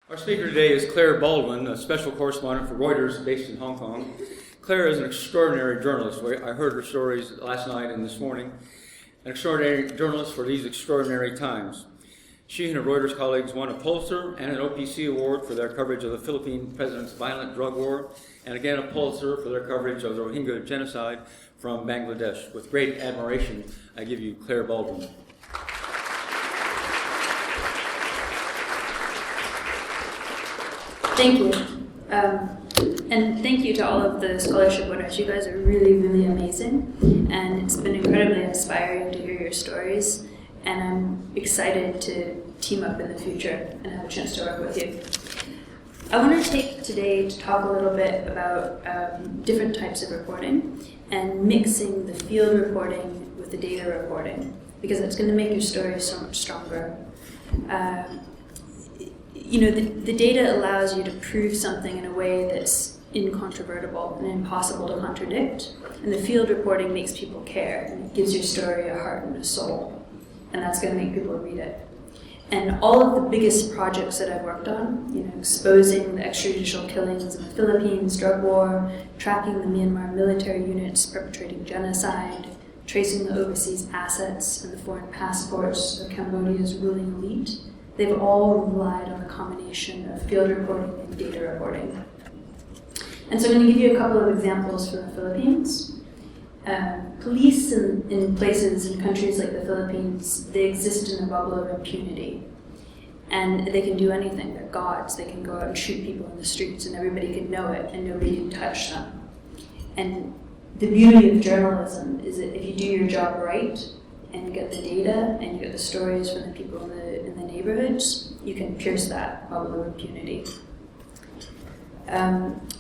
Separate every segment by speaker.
Speaker 1: Our speaker today is Clare Baldwin, a special correspondent for Reuters based in Hong Kong. Clare is an extraordinary journalist. I heard her stories last night and this morning. An extraordinary journalist for these extraordinary times. She and her Reuters colleagues won a Pulitzer and an OPC award for their coverage of the Philippine president's violent drug war, and again a Pulitzer for their coverage of the Rohingya genocide from Bangladesh. With great admiration, I give you Clare Baldwin.
Speaker 2: Thank you. And thank you to all of the scholarship winners. You guys are really, really amazing. And it's been incredibly inspiring to hear your stories. And I'm excited to team up in the future and have a chance to work with you. I want to take today to talk a little bit about different types of reporting and mixing the field reporting with the data reporting, because it's going to make your story so much stronger. The data allows you to prove something in a way that's incontrovertible and impossible to contradict, and the field reporting makes people care, and it gives your story a heart and a soul, and that's going to make people read it. And all of the biggest projects that I've worked on, exposing the extrajudicial killings in the Philippines, drug war, tracking the Myanmar military units perpetrating genocide, tracing the overseas assets and the foreign passports of Cambodia's ruling elite, they've all relied on a combination of field reporting and data reporting. And so I'm going to give you a couple of examples from the Philippines. Police in places, in countries like the Philippines, they exist in a bubble of impunity. And they can do anything. They're gods. They can go out and shoot people in the streets and everybody can know it and nobody can touch them. And the beauty of journalism is that if you do your job right and you get the data and you get the stories from the people in the neighborhoods, you can pierce that bubble of impunity.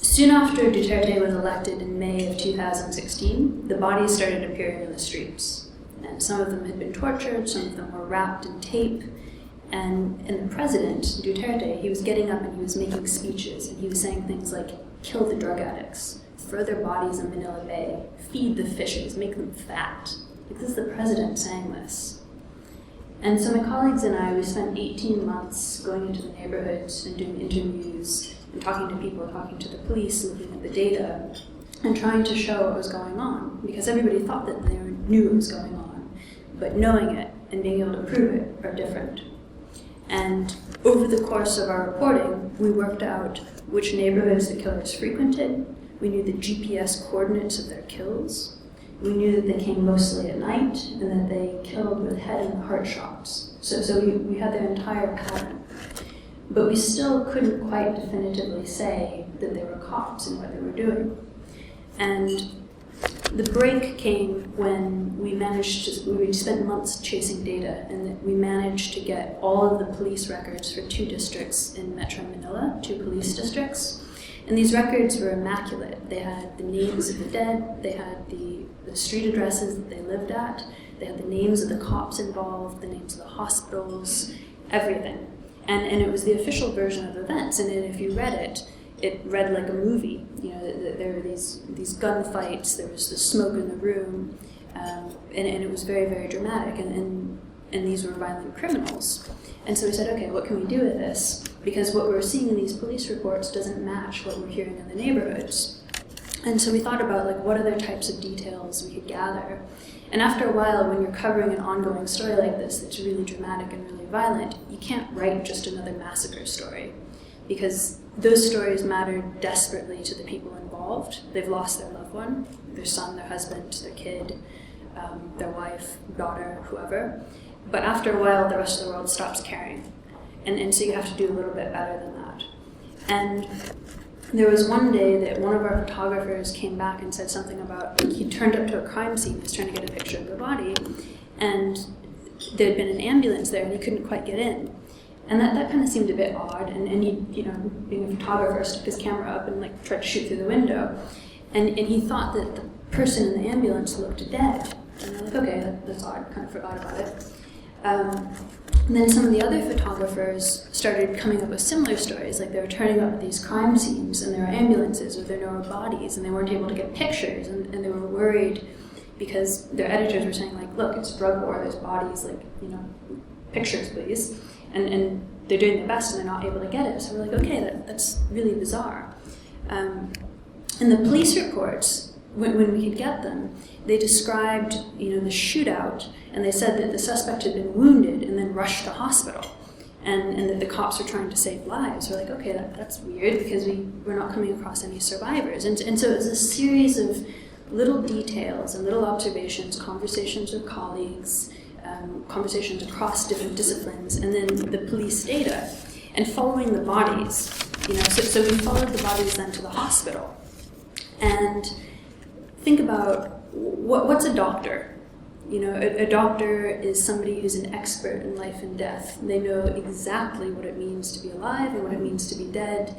Speaker 2: Soon after Duterte was elected in May of 2016, the bodies started appearing in the streets. And some of them had been tortured, some of them were wrapped in tape. And the president, Duterte, he was getting up and he was making speeches, and he was saying things like, kill the drug addicts, throw their bodies in Manila Bay, feed the fishes, make them fat. This is the president saying this. And so my colleagues and I, we spent 18 months going into the neighborhoods and doing interviews and talking to people, talking to the police, looking at the data, and trying to show what was going on, because everybody thought that they knew what was going on, but knowing it and being able to prove it are different. And over the course of our reporting, we worked out which neighborhoods the killers frequented. We knew the GPS coordinates of their kills. We knew that they came mostly at night and that they killed with head and heart shots. So we had their entire pattern. But we still couldn't quite definitively say that they were cops and what they were doing. And the break came when we spent months chasing data, and that we managed to get all of the police records for 2 districts in Metro Manila, 2 police districts. And these records were immaculate. They had the names of the dead, they had the street addresses that they lived at, they had the names of the cops involved, the names of the hospitals, everything. And it was the official version of events, and if you read it, it read like a movie. There were these gunfights, there was the smoke in the room, and it was very, very dramatic, and these were violent criminals. And so we said, okay, what can we do with this? Because what we're seeing in these police reports doesn't match what we're hearing in the neighborhoods. And so we thought about what other types of details we could gather. And after a while, when you're covering an ongoing story like this that's really dramatic and really violent, you can't write just another massacre story, because those stories matter desperately to the people involved. They've lost their loved one, their son, their husband, their kid, their wife, daughter, whoever. But after a while, the rest of the world stops caring. And so you have to do a little bit better than that. And there was one day that one of our photographers came back and said something about, he turned up to a crime scene, he was trying to get a picture of the body, and there had been an ambulance there and he couldn't quite get in. And that kind of seemed a bit odd, and he, being a photographer, stuck his camera up and tried to shoot through the window. And he thought that the person in the ambulance looked dead. And I'm like, okay, that's odd, kind of forgot about it. And then some of the other photographers started coming up with similar stories, like they were turning up at these crime scenes and there were ambulances or there were no bodies and they weren't able to get pictures, and they were worried because their editors were saying, like, look, it's drug war, there's bodies, like, pictures, please. And they're doing their best and they're not able to get it. So we're like, okay, that's really bizarre. In the police reports, when we could get them, they described, the shootout, and they said that the suspect had been wounded and then rushed to hospital, and that the cops were trying to save lives. We're like, okay, that's weird, because we're not coming across any survivors. And so it was a series of little details and little observations, conversations with colleagues, conversations across different disciplines, and then the police data, and following the bodies. So we followed the bodies then to the hospital. And think about what's a doctor? A doctor is somebody who's an expert in life and death. They know exactly what it means to be alive and what it means to be dead,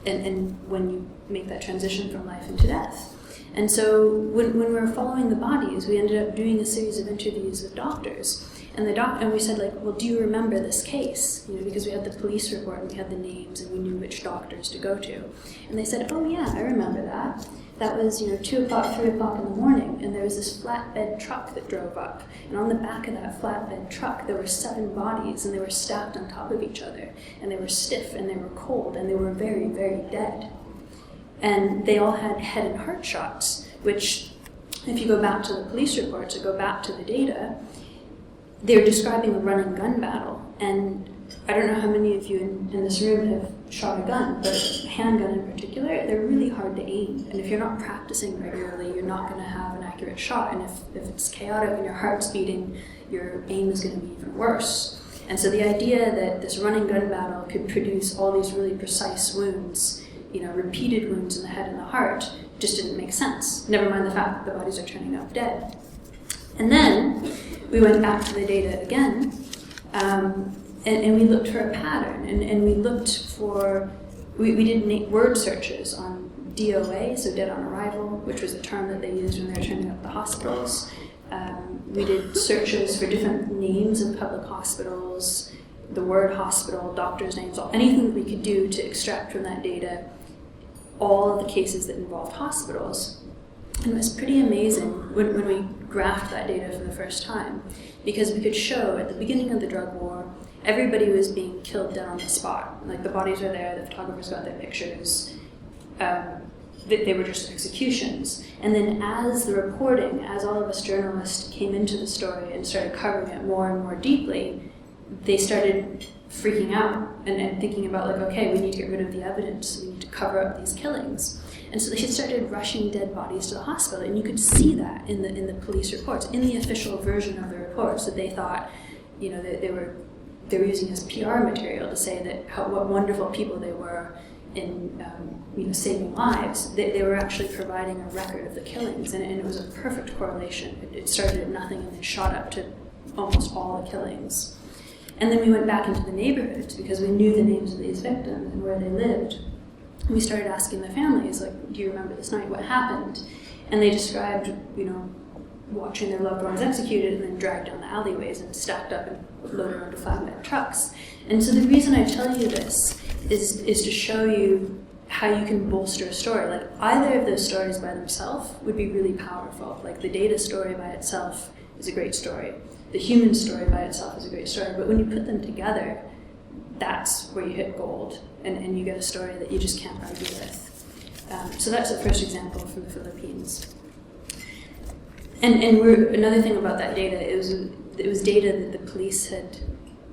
Speaker 2: and when you make that transition from life into death. And so when we were following the bodies, we ended up doing a series of interviews with doctors. And we said, like, well, do you remember this case? Because we had the police report and we had the names and we knew which doctors to go to. And they said, oh yeah, I remember that. That was, 2 o'clock, 3 o'clock in the morning, and there was this flatbed truck that drove up. And on the back of that flatbed truck, there were 7 bodies, and they were stacked on top of each other. And they were stiff, and they were cold, and they were very, very dead. And they all had head and heart shots, which, if you go back to the police reports or go back to the data, they're describing a run-and-gun battle. And I don't know how many of you in this room have shot a gun, but a handgun in particular, they're really hard to aim. And if you're not practicing regularly, you're not going to have an accurate shot. And if it's chaotic and your heart's beating, your aim is going to be even worse. And so the idea that this run-and-gun battle could produce all these really precise wounds, repeated wounds in the head and the heart, just didn't make sense. Never mind the fact that the bodies are turning up dead. And then we went back to the data again, and we looked for a pattern, and we looked for, we did word searches on DOA, so dead on arrival, which was a term that they used when they were turning up the hospitals. We did searches for different names of public hospitals, the word hospital, doctors' names, anything that we could do to extract from that data all of the cases that involved hospitals. And it was pretty amazing when we graphed that data for the first time, because we could show at the beginning of the drug war, everybody was being killed dead on the spot. Like, the bodies were there, the photographers got their pictures, they were just executions. And then as the reporting, as all of us journalists came into the story and started covering it more and more deeply, they started freaking out and thinking about, like, okay, we need to get rid of the evidence, we need to cover up these killings. And so they started rushing dead bodies to the hospital, and you could see that in the police reports, in the official version of the reports, that they thought, that they were using as PR material to say that what wonderful people they were in saving lives. They were actually providing a record of the killings, and it was a perfect correlation. It started at nothing and then shot up to almost all the killings. And then we went back into the neighborhoods because we knew the names of these victims and where they lived. And we started asking the families, like, do you remember this night? What happened? And they described, watching their loved ones executed and then dragged down the alleyways and stacked up and loaded onto flatbed trucks. And so the reason I tell you this is to show you how you can bolster a story. Like, either of those stories by themselves would be really powerful. Like, the data story by itself is a great story. The human story by itself is a great story. But when you put them together, that's where you hit gold, and you get a story that you just can't argue with. So that's the first example from the Philippines. And another thing about that data, it was data that the police had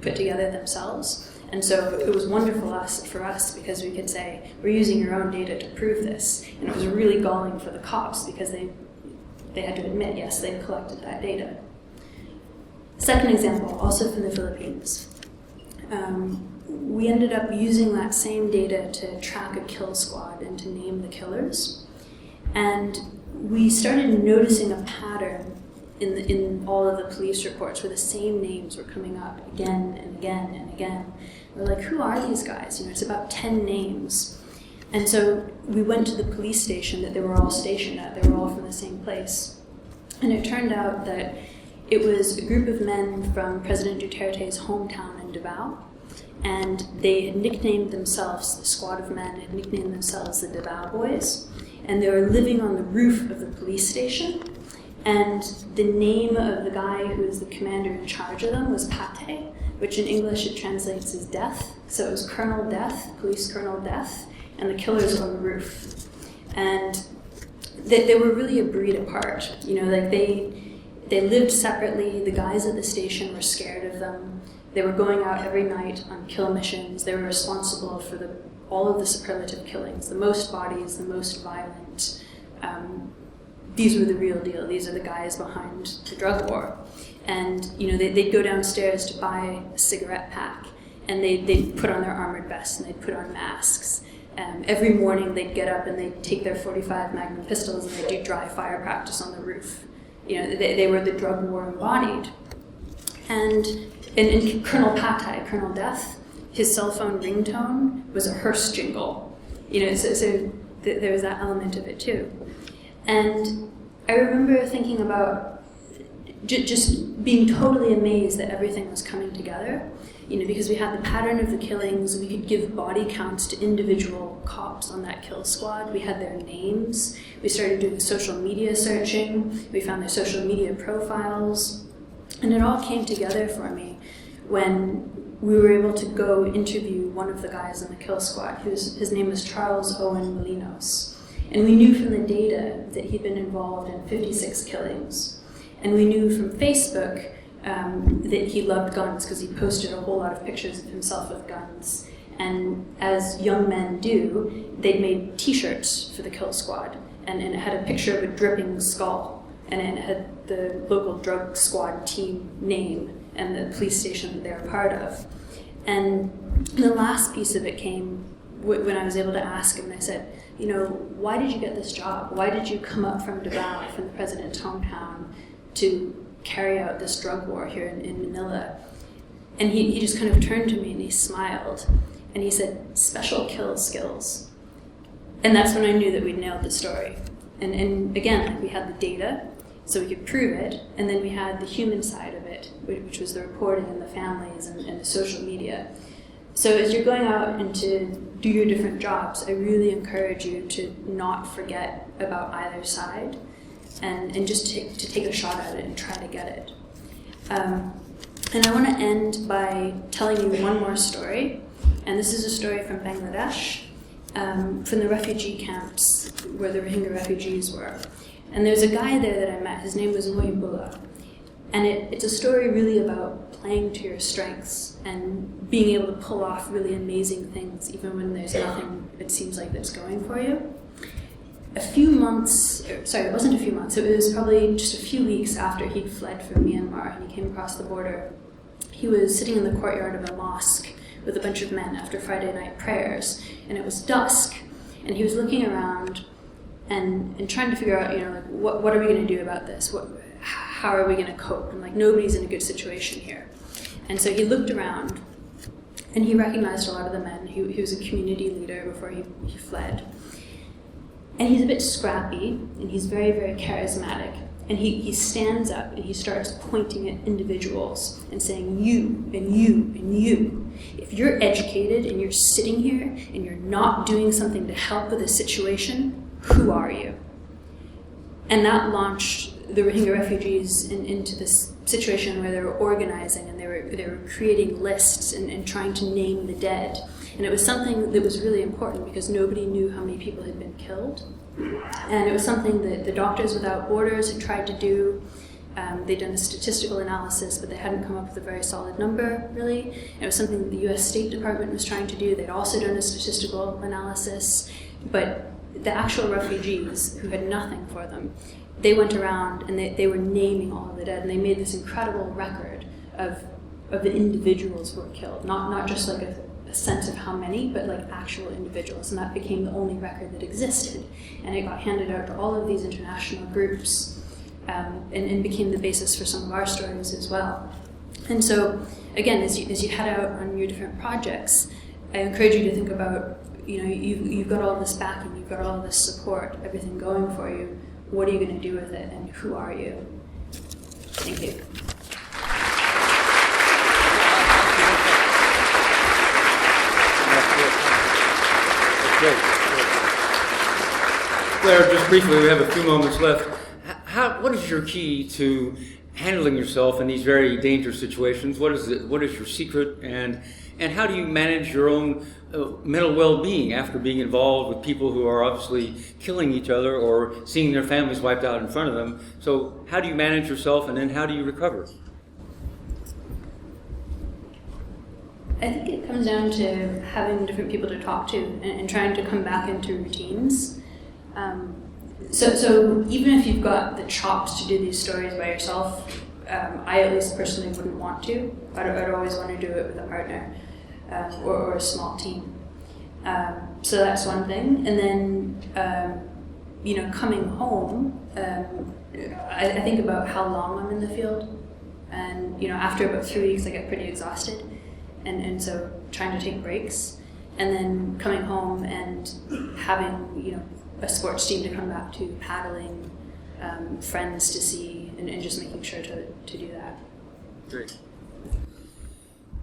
Speaker 2: put together themselves. And so it was wonderful for us because we could say, we're using your own data to prove this. And it was really galling for the cops because they had to admit, yes, they collected that data. Second example, also from the Philippines. We ended up using that same data to track a kill squad and to name the killers. And we started noticing a pattern in all of the police reports where the same names were coming up again and again and again. We're like, who are these guys? It's about 10 names. And so we went to the police station that they were all stationed at. They were all from the same place. And it turned out that it was a group of men from President Duterte's hometown in Davao. And they had nicknamed themselves, the squad of men had nicknamed themselves the Davao Boys. And they were living on the roof of the police station. And the name of the guy who was the commander in charge of them was Pate, which in English it translates as death. So it was Colonel Death, Police Colonel Death, and the killers on the roof. And they were really a breed apart. Like they lived separately. The guys at the station were scared of them. They were going out every night on kill missions. They were responsible for all of the superlative killings, the most bodies, the most violent. These were the real deal. These are the guys behind the drug war. And they'd go downstairs to buy a cigarette pack, and they'd put on their armored vests and they'd put on masks. Every morning they'd get up and they'd take their .45 Magnum pistols and they'd do dry fire practice on the roof. They were the drug war embodied. And Colonel Pate, Colonel Death, his cell phone ringtone was a hearse jingle. So there was that element of it too. And I remember thinking about just being totally amazed that everything was coming together. Because we had the pattern of the killings, we could give body counts to individual cops on that kill squad. We had their names. We started doing social media searching. We found their social media profiles. And it all came together for me when we were able to go interview one of the guys in the kill squad. His name was Charles Owen Molinos. And we knew from the data that he'd been involved in 56 killings. And we knew from Facebook that he loved guns because he posted a whole lot of pictures of himself with guns. And as young men do, they'd made t-shirts for the kill squad. And it had a picture of a dripping skull. And it had the local drug squad team name and the police station that they were part of. And the last piece of it came when I was able to ask him, and I said, why did you get this job? Why did you come up from Davao, from the president's hometown, to carry out this drug war here in Manila? And he just kind of turned to me and he smiled. And he said, special kill skills. And that's when I knew that we'd nailed the story. And again, we had the data, so we could prove it. And then we had the human side of it, which was the reporting and the families and the social media. So as you're going out and to do your different jobs, I really encourage you to not forget about either side and just to take a shot at it and try to get it. And I want to end by telling you one more story. And this is a story from Bangladesh, from the refugee camps where the Rohingya refugees were. And there's a guy there that I met. His name was Moyibullah. And it's a story really about playing to your strengths and being able to pull off really amazing things even when there's nothing, it seems like, that's going for you. It wasn't a few months, it was probably just a few weeks after he'd fled from Myanmar and he came across the border. He was sitting in the courtyard of a mosque with a bunch of men after Friday night prayers, and it was dusk, and he was looking around and trying to figure out, what are we going to do about this? How are we going to cope? And nobody's in a good situation here. And so he looked around, and he recognized a lot of the men. He was a community leader before he fled. And he's a bit scrappy, and he's very, very charismatic. And he stands up, and he starts pointing at individuals and saying, you, and you, and you. If you're educated, and you're sitting here, and you're not doing something to help with the situation, who are you? And that launched the Rohingya refugees into this situation where they were organizing and they were creating lists and trying to name the dead. And it was something that was really important because nobody knew how many people had been killed. And it was something that the Doctors Without Borders had tried to do. They'd done a statistical analysis, but they hadn't come up with a very solid number, really. And it was something that the US State Department was trying to do. They'd also done a statistical analysis. But the actual refugees, who had nothing for them, they went around and they were naming all of the dead, and they made this incredible record of the individuals who were killed. Not just a sense of how many, but actual individuals. And that became the only record that existed. And it got handed out to all of these international groups and became the basis for some of our stories as well. And so, again, as you head out on your different projects, I encourage you to think about, you've got all this backing, you've got all this support, everything going for you. What are you going to do with it, and who are you? Thank you.
Speaker 1: That's great. Claire, just briefly, we have a few moments left. what is your key to handling yourself in these very dangerous situations? What is it? What is your secret? And how do you manage your own mental well-being after being involved with people who are obviously killing each other or seeing their families wiped out in front of them? So how do you manage yourself, and then how do you recover?
Speaker 2: I think it comes down to having different people to talk to and trying to come back into routines. So even if you've got the chops to do these stories by yourself, I at least personally wouldn't want to. I'd always want to do it with a partner or a small team. So that's one thing. And then, coming home, I think about how long I'm in the field. And, after about 3 weeks, I get pretty exhausted. And so trying to take breaks. And then coming home and having, a sports team to come back to, paddling, friends to see, and just making sure to do that.
Speaker 1: Great.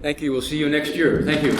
Speaker 1: Thank you. We'll see you next year. Thank you.